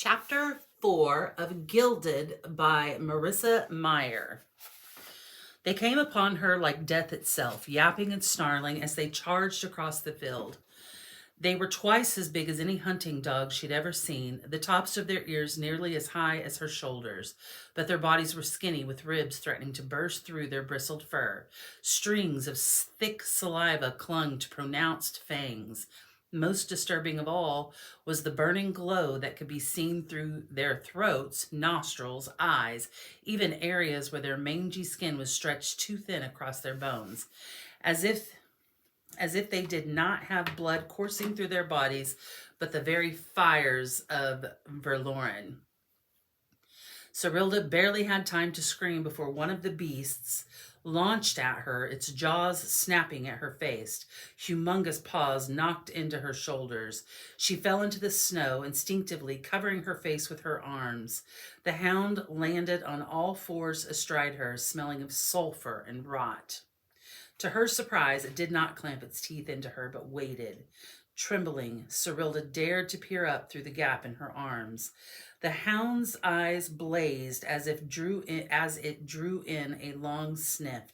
Chapter 4 of Gilded by Marissa Meyer. They came upon her like death itself, yapping and snarling as they charged across the field. They were twice as big as any hunting dog she'd ever seen, the tops of their ears nearly as high as her shoulders, but their bodies were skinny with ribs threatening to burst through their bristled fur. Strings of thick saliva clung to pronounced fangs. Most disturbing of all was the burning glow that could be seen through their throats, nostrils, eyes, even areas where their mangy skin was stretched too thin across their bones, as if they did not have blood coursing through their bodies, but the very fires of Verloren. Cyrilda barely had time to scream before one of the beasts launched at her, its jaws snapping at her face. Humongous paws knocked into her shoulders. She fell into the snow, instinctively covering her face with her arms. The hound landed on all fours astride her, smelling of sulfur and rot. To her surprise, it did not clamp its teeth into her, but waited. Trembling, Cyrilda dared to peer up through the gap in her arms. The hound's eyes blazed as it drew in a long sniff,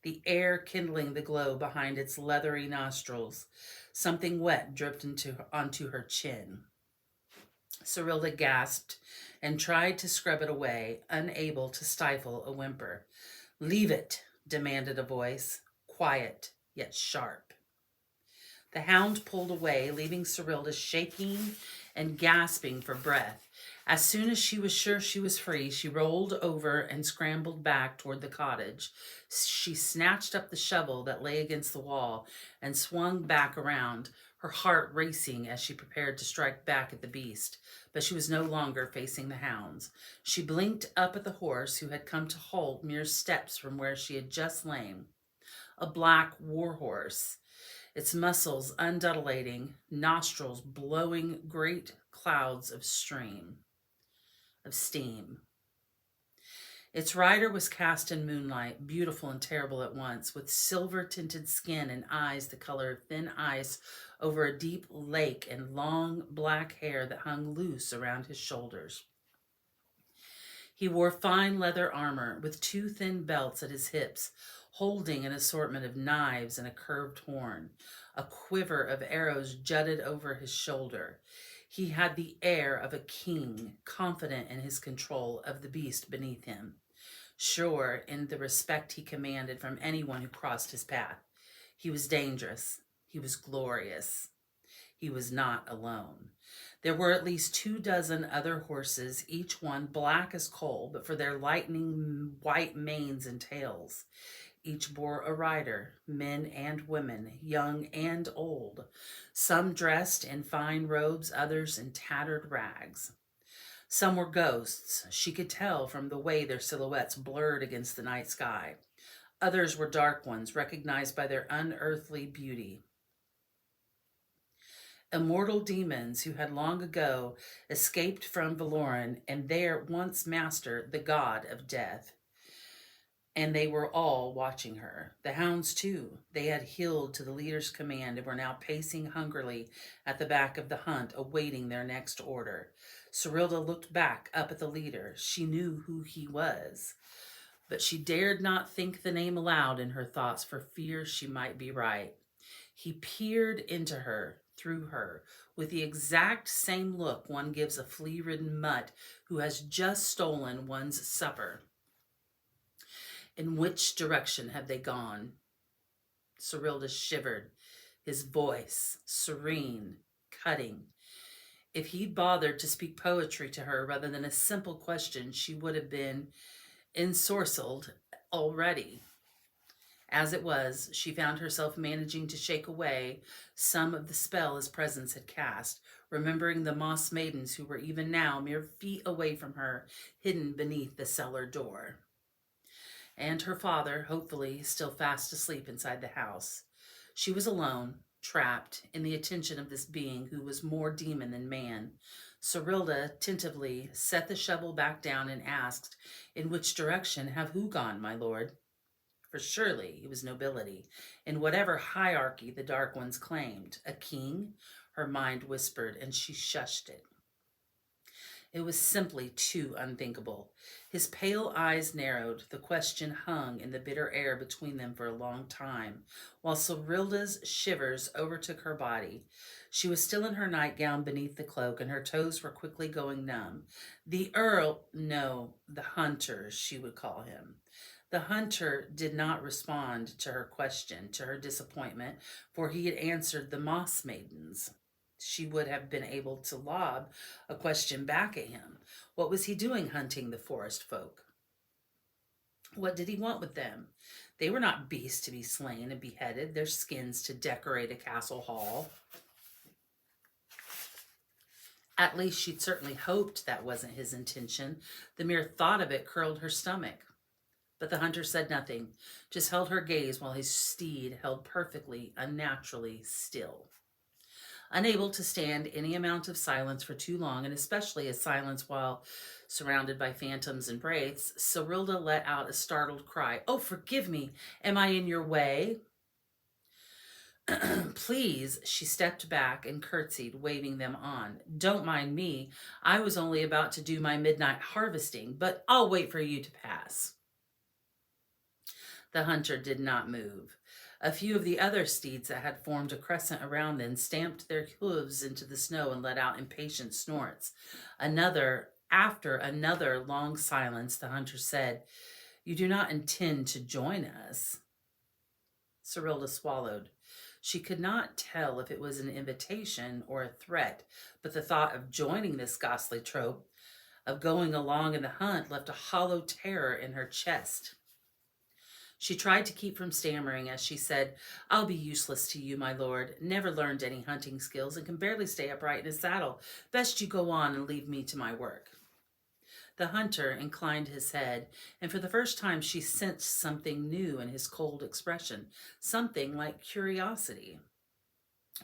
the air kindling the glow behind its leathery nostrils. Something wet dripped onto her chin. Cyrilda gasped and tried to scrub it away, unable to stifle a whimper. "Leave it," demanded a voice, quiet yet sharp. The hound pulled away, leaving Cyrilda shaking and gasping for breath. As soon as she was sure she was free, she rolled over and scrambled back toward the cottage. She snatched up the shovel that lay against the wall and swung back around, her heart racing as she prepared to strike back at the beast. But she was no longer facing the hounds. She blinked up at the horse, who had come to halt mere steps from where she had just lain. A black war horse, its muscles undulating, nostrils blowing great clouds of steam. Its rider was cast in moonlight, beautiful and terrible at once, with silver-tinted skin and eyes the color of thin ice over a deep lake, and long black hair that hung loose around his shoulders. He wore fine leather armor with two thin belts at his hips, holding an assortment of knives and a curved horn. A quiver of arrows jutted over his shoulder. He had the air of a king, confident in his control of the beast beneath him, sure in the respect he commanded from anyone who crossed his path. He was dangerous. He was glorious. He was not alone. There were at least 24 other horses, each one black as coal, but for their lightning white manes and tails. Each bore a rider, men and women, young and old, some dressed in fine robes, others in tattered rags. Some were ghosts, she could tell from the way their silhouettes blurred against the night sky. Others were dark ones, recognized by their unearthly beauty. Immortal demons who had long ago escaped from Valoran and their once master, the god of death. And they were all watching her. The hounds, too. They had heeled to the leader's command and were now pacing hungrily at the back of the hunt, awaiting their next order. Cyrilda looked back up at the leader. She knew who he was, but she dared not think the name aloud in her thoughts for fear she might be right. He peered into her, through her, with the exact same look one gives a flea-ridden mutt who has just stolen one's supper. In which direction have they gone? Cyrilda shivered, his voice serene, cutting. If he'd bothered to speak poetry to her rather than a simple question, she would have been ensorcelled already. As it was, she found herself managing to shake away some of the spell his presence had cast, remembering the moss maidens who were even now mere feet away from her, hidden beneath the cellar door. And her father, hopefully, still fast asleep inside the house. She was alone, trapped in the attention of this being who was more demon than man. Cyrilda tentatively set the shovel back down and asked, "In which direction have who gone, my lord?" For surely he was nobility, in whatever hierarchy the Dark Ones claimed. A king, her mind whispered, and she shushed it. It was simply too unthinkable. His pale eyes narrowed. The question hung in the bitter air between them for a long time, while Serilda's shivers overtook her body. She was still in her nightgown beneath the cloak, and her toes were quickly going numb. The Earl, no, the hunter, she would call him. The hunter did not respond to her question, to her disappointment, for he had answered the Moss Maidens. She would have been able to lob a question back at him. What was he doing hunting the forest folk? What did he want with them? They were not beasts to be slain and beheaded, their skins to decorate a castle hall. At least she'd certainly hoped that wasn't his intention. The mere thought of it curled her stomach. But the hunter said nothing, just held her gaze while his steed held perfectly, unnaturally still. Unable to stand any amount of silence for too long, and especially a silence while surrounded by phantoms and wraiths, Serilda let out a startled cry. "Oh, forgive me. Am I in your way?" "Please," she stepped back and curtsied, waving them on. "Don't mind me. I was only about to do my midnight harvesting, but I'll wait for you to pass." The hunter did not move. A few of the other steeds that had formed a crescent around them stamped their hooves into the snow and let out impatient snorts. After another long silence, the hunter said, "You do not intend to join us?" Serilda swallowed. She could not tell if it was an invitation or a threat, but the thought of joining this ghastly trope, of going along in the hunt, left a hollow terror in her chest. She tried to keep from stammering as she said, "I'll be useless to you, my lord. Never learned any hunting skills and can barely stay upright in a saddle. Best you go on and leave me to my work." The hunter inclined his head, and for the first time she sensed something new in his cold expression, something like curiosity.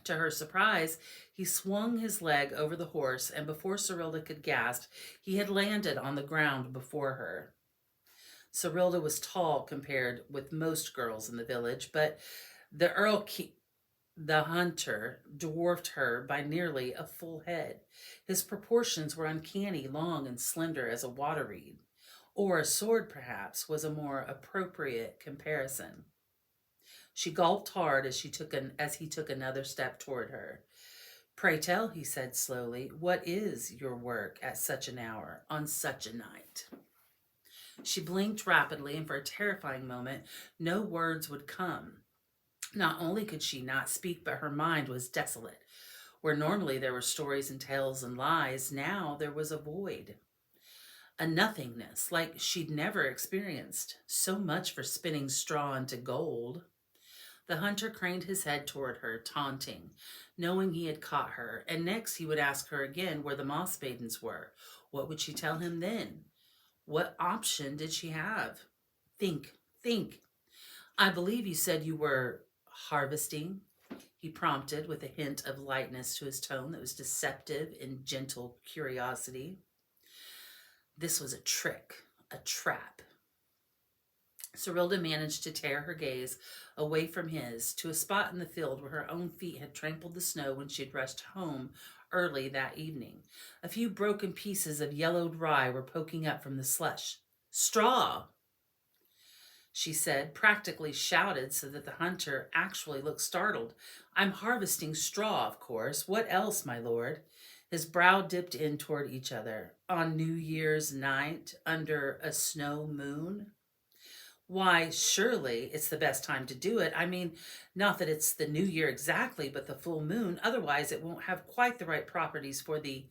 To her surprise, he swung his leg over the horse, and before Serilda could gasp, he had landed on the ground before her. Serilda was tall compared with most girls in the village, but the hunter dwarfed her by nearly a full head. His proportions were uncanny, long and slender as a water reed, or a sword perhaps was a more appropriate comparison. She gulped hard as he took another step toward her. "Pray tell," he said slowly, "what is your work at such an hour, on such a night?" She blinked rapidly, and for a terrifying moment, no words would come. Not only could she not speak, but her mind was desolate. Where normally there were stories and tales and lies, now there was a void. A nothingness, like she'd never experienced. So much for spinning straw into gold. The hunter craned his head toward her, taunting, knowing he had caught her, and next he would ask her again where the Moss Maidens were. What would she tell him then? What option did she have? Think. "I believe you said you were harvesting," he prompted with a hint of lightness to his tone that was deceptive in gentle curiosity. This was a trick, a trap. Serilda managed to tear her gaze away from his to a spot in the field where her own feet had trampled the snow when she had rushed home early that evening. A few broken pieces of yellowed rye were poking up from the slush. "Straw," she said, practically shouted so that the hunter actually looked startled. "I'm harvesting straw, of course. What else, my lord?" His brow dipped in toward each other. "On New Year's night, under a snow moon?" "Why, surely it's the best time to do it. I mean, not that it's the new year exactly, but the full moon. Otherwise, it won't have quite the right properties for the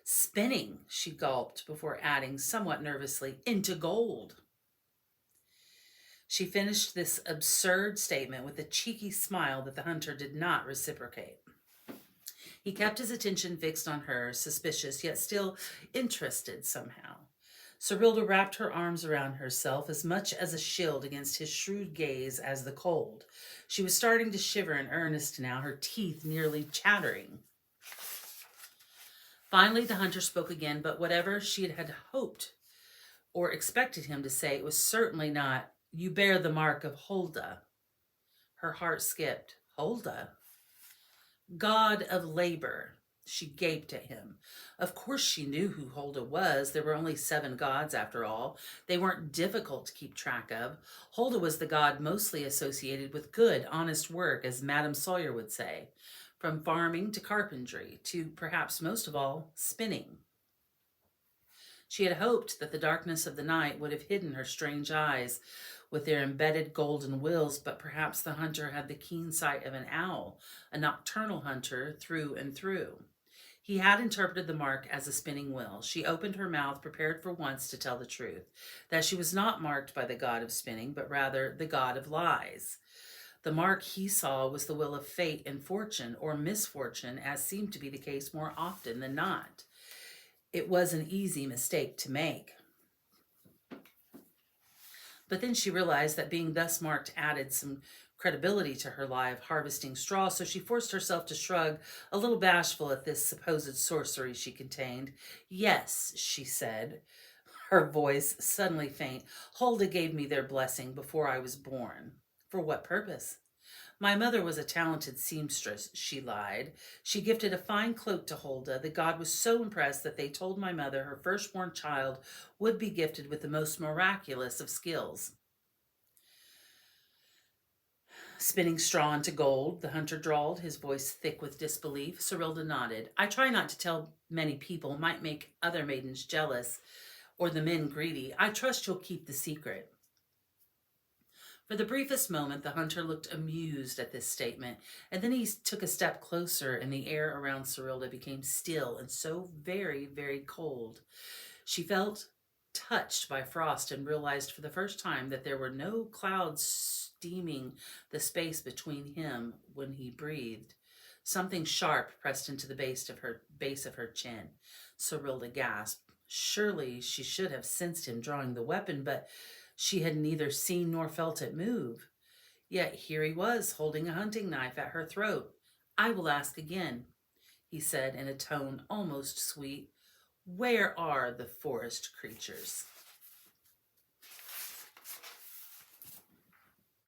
spinning," she gulped before adding somewhat nervously, "into gold." She finished this absurd statement with a cheeky smile that the hunter did not reciprocate. He kept his attention fixed on her, suspicious yet still interested somehow. Serilda wrapped her arms around herself as much as a shield against his shrewd gaze as the cold. She was starting to shiver in earnest now, her teeth nearly chattering. Finally, the hunter spoke again, but whatever she had hoped or expected him to say, it was certainly not, "You bear the mark of Hulda." Her heart skipped. Hulda? "God of labor." She gaped at him. Of course she knew who Huldah was. There were only 7 gods after all. They weren't difficult to keep track of. Huldah was the god mostly associated with good, honest work, as Madame Sawyer would say. From farming to carpentry, to perhaps most of all, spinning. She had hoped that the darkness of the night would have hidden her strange eyes with their embedded golden wills, but perhaps the hunter had the keen sight of an owl, a nocturnal hunter through and through. He had interpreted the mark as a spinning wheel. She opened her mouth, prepared for once to tell the truth, that she was not marked by the god of spinning, but rather the god of lies. The mark he saw was the wheel of fate and fortune, or misfortune, as seemed to be the case more often than not. It was an easy mistake to make. But then she realized that being thus marked added some credibility to her lie of harvesting straw, so she forced herself to shrug, a little bashful at this supposed sorcery she contained. Yes, she said, her voice suddenly faint. Huldah gave me their blessing before I was born. For what purpose? My mother was a talented seamstress, she lied. She gifted a fine cloak to Huldah. The god was so impressed that they told my mother her firstborn child would be gifted with the most miraculous of skills. Spinning straw into gold, the hunter drawled, his voice thick with disbelief. Serilda nodded. I try not to tell many people, might make other maidens jealous, or the men greedy. I trust you'll keep the secret. For the briefest moment, the hunter looked amused at this statement, and then he took a step closer, and the air around Serilda became still and so very, very cold. She felt touched by frost and realized for the first time that there were no clouds steaming the space between him when he breathed. Something sharp pressed into the base of her chin. Serilda gasped. Surely she should have sensed him drawing the weapon, but she had neither seen nor felt it move. Yet here he was, holding a hunting knife at her throat. I will ask again, he said in a tone almost sweet. Where are the forest creatures?